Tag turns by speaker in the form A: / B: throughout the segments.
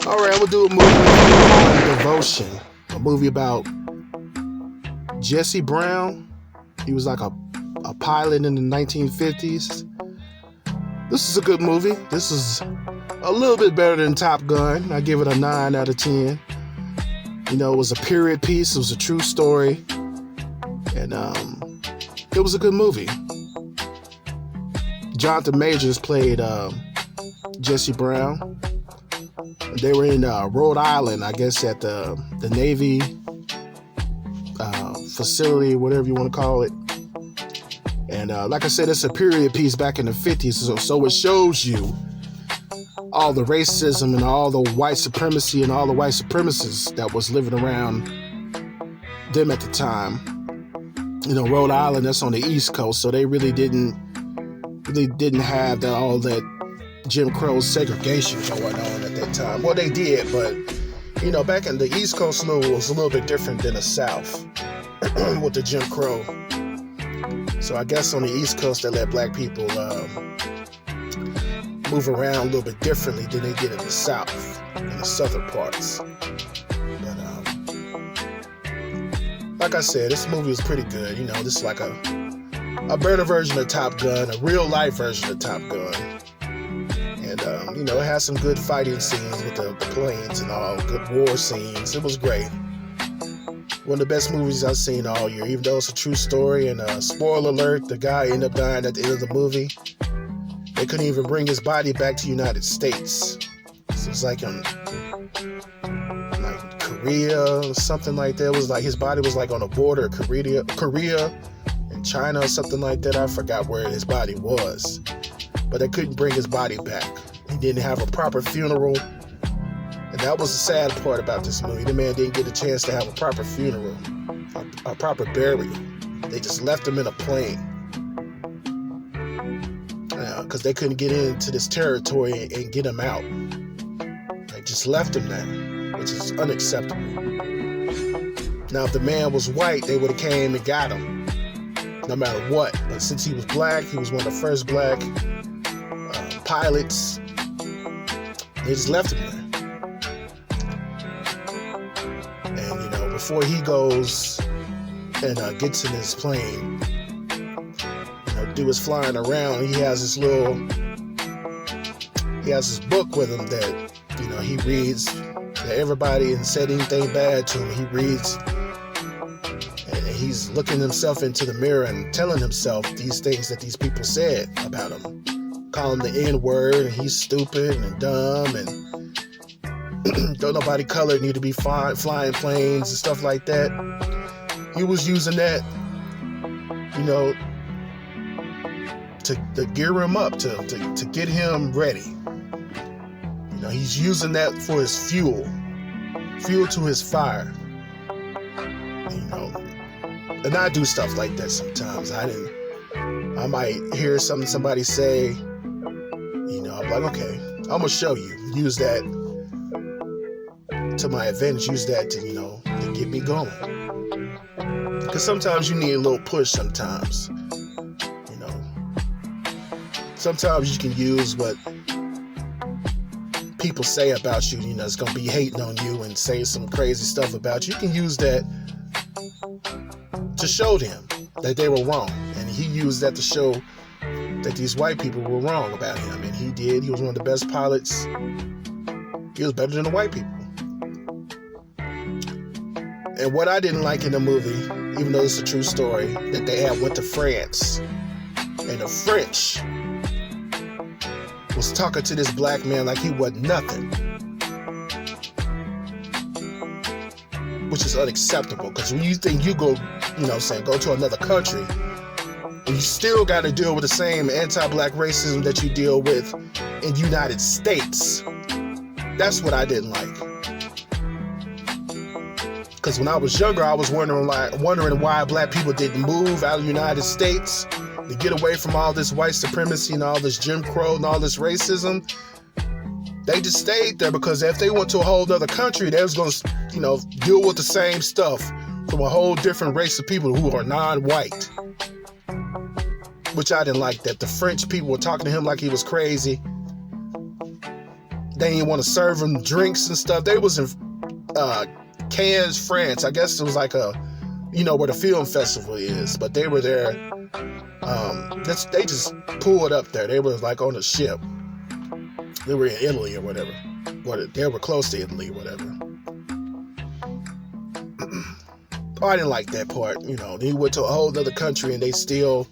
A: All right, I'm gonna do a movie called Devotion, a movie about Jesse Brown. He was like a pilot in the 1950s. This is a good movie. This is a little bit better than Top Gun. I give it a 9 out of 10. You know, it was a period piece. It was a true story. And it was a good movie. Jonathan Majors played Jesse Brown. They were in Rhode Island, I guess, at the Navy facility, whatever you want to call it. And like I said, it's a period piece back in the 50s, so it shows you all the racism and all the white supremacy and all the white supremacists that was living around them at the time. You know, Rhode Island, that's on the East Coast, so they really didn't have all that Jim Crow segregation going on at that time. Well, they did, but you know, back in the East Coast, was a little bit different than the South with the Jim Crow. So I guess on the East Coast, they let black people move around a little bit differently than they did in the South, in the southern parts. But like I said, this movie was pretty good. You know, this is like a better version of Top Gun, a real life version of Top Gun. And you know, it has some good fighting scenes with the planes and all, good war scenes. It was great. One of the best movies I've seen all year, even though it's a true story. And spoiler alert, the guy ended up dying at the end of the movie. They couldn't even bring his body back to the United States. So it's like in like Korea or something like that. It was like his body was like on the border of Korea and China or something like that. I forgot where his body was. But they couldn't bring his body back. He didn't have a proper funeral. And that was the sad part about this movie. The man didn't get a chance to have a proper funeral, a proper burial. They just left him in a plane. Because they couldn't get into this territory and get him out. They just left him there, which is unacceptable. Now, if the man was white, they would have came and got him, no matter what. But since he was black, he was one of the first black pilots. They just left him there. And, you know, before he goes and gets in his plane, you know, do his flying around, he has this book with him that, you know, he reads that everybody and said anything bad to him. He reads and he's looking himself into the mirror and telling himself these things that these people said about him. Call him the N-word, and he's stupid and dumb, and don't nobody colored need to be flying planes and stuff like that. He was using that, you know, to gear him up, to get him ready. You know, he's using that for his fuel to his fire. You know, and I do stuff like that sometimes. I might hear somebody say, you know, I'm like, okay, I'm gonna show you. Use that to my advantage. Use that to, you know, to get me going. Because sometimes you need a little push. Sometimes, you know, sometimes you can use what people say about you. You know, it's gonna be hating on you and say some crazy stuff about you. You can use that to show them that they were wrong, and he used that to show that these white people were wrong about him, and he did. He was one of the best pilots. He was better than the white people. And what I didn't like in the movie, even though it's a true story, that they went to France, and the French was talking to this black man like he wasn't nothing, which is unacceptable. Because when you think you go, you know, saying go to another country, and you still got to deal with the same anti-black racism that you deal with in the United States. That's what I didn't like. Because when I was younger, I was wondering why black people didn't move out of the United States to get away from all this white supremacy and all this Jim Crow and all this racism. They just stayed there because if they went to a whole other country, they was going to, you know, deal with the same stuff from a whole different race of people who are non-white. Which I didn't like, that the French people were talking to him like he was crazy. they didn't want to serve them drinks and stuff. They was in Cannes, France. I guess it was like where the film festival is. But they were there. They just pulled up there. They were like on a ship. They were in Italy or whatever. They were close to Italy or whatever. Oh, I didn't like that part. They went to a whole other country and they still,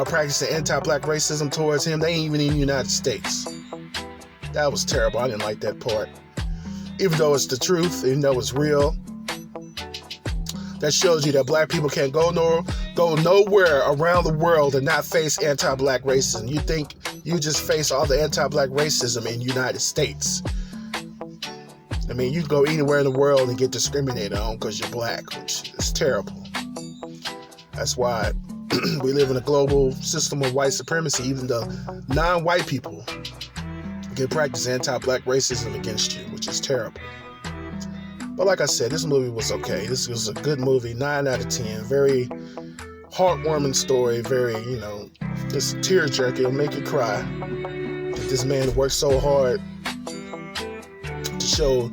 A: practicing anti-black racism towards him. They ain't even in the United States. That was terrible. I didn't like that part. Even though it's the truth, even though it's real, that shows you that black people can't go nowhere around the world and not face anti-black racism. You think you just face all the anti-black racism in the United States. I mean, you can go anywhere in the world and get discriminated on because you're black, which is terrible. That's why we live in a global system of white supremacy. Even the non-white people can practice anti-black racism against you, which is terrible. But like I said, this movie was okay. This was a good movie, 9 out of 10. Very heartwarming story, very, just tear-jerking. It'll make you cry. This man worked so hard to show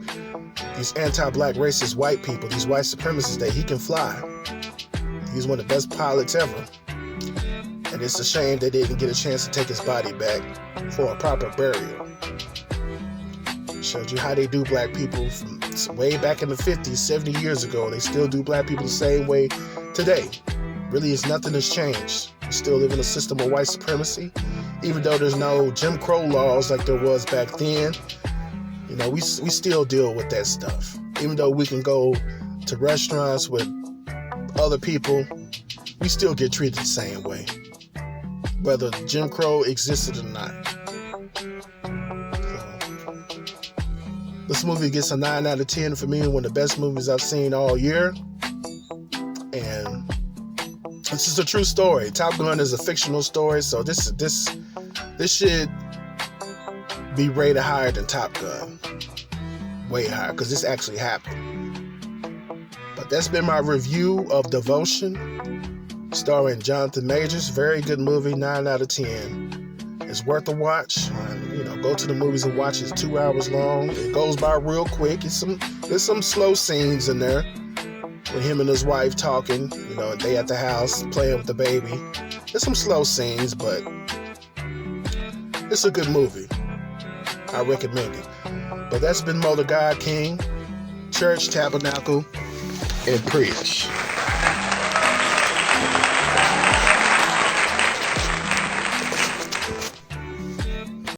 A: these anti-black racist white people, these white supremacists, that he can fly. He's one of the best pilots ever. And it's a shame they didn't get a chance to take his body back for a proper burial. Showed you how they do black people from way back in the 50s, 70 years ago. They still do black people the same way today. Really, nothing has changed. We still live in a system of white supremacy. Even though there's no Jim Crow laws like there was back then, we still deal with that stuff. Even though we can go to restaurants with other people, we still get treated the same way, whether Jim Crow existed or not. This movie gets a 9 out of 10 for me. One of the best movies I've seen all year. And this is a true story. Top Gun is a fictional story, so this should be rated higher than Top Gun. Way higher, because this actually happened. But that's been my review of Devotion, starring Jonathan Majors. Very good movie, 9 out of 10. It's worth a watch. Go to the movies and watch it. It's 2 hours long. It goes by real quick. There's some slow scenes in there with him and his wife talking. They at the house playing with the baby. There's some slow scenes, but it's a good movie. I recommend it. But that's been Mother God King, Church, Tabernacle, and Preach.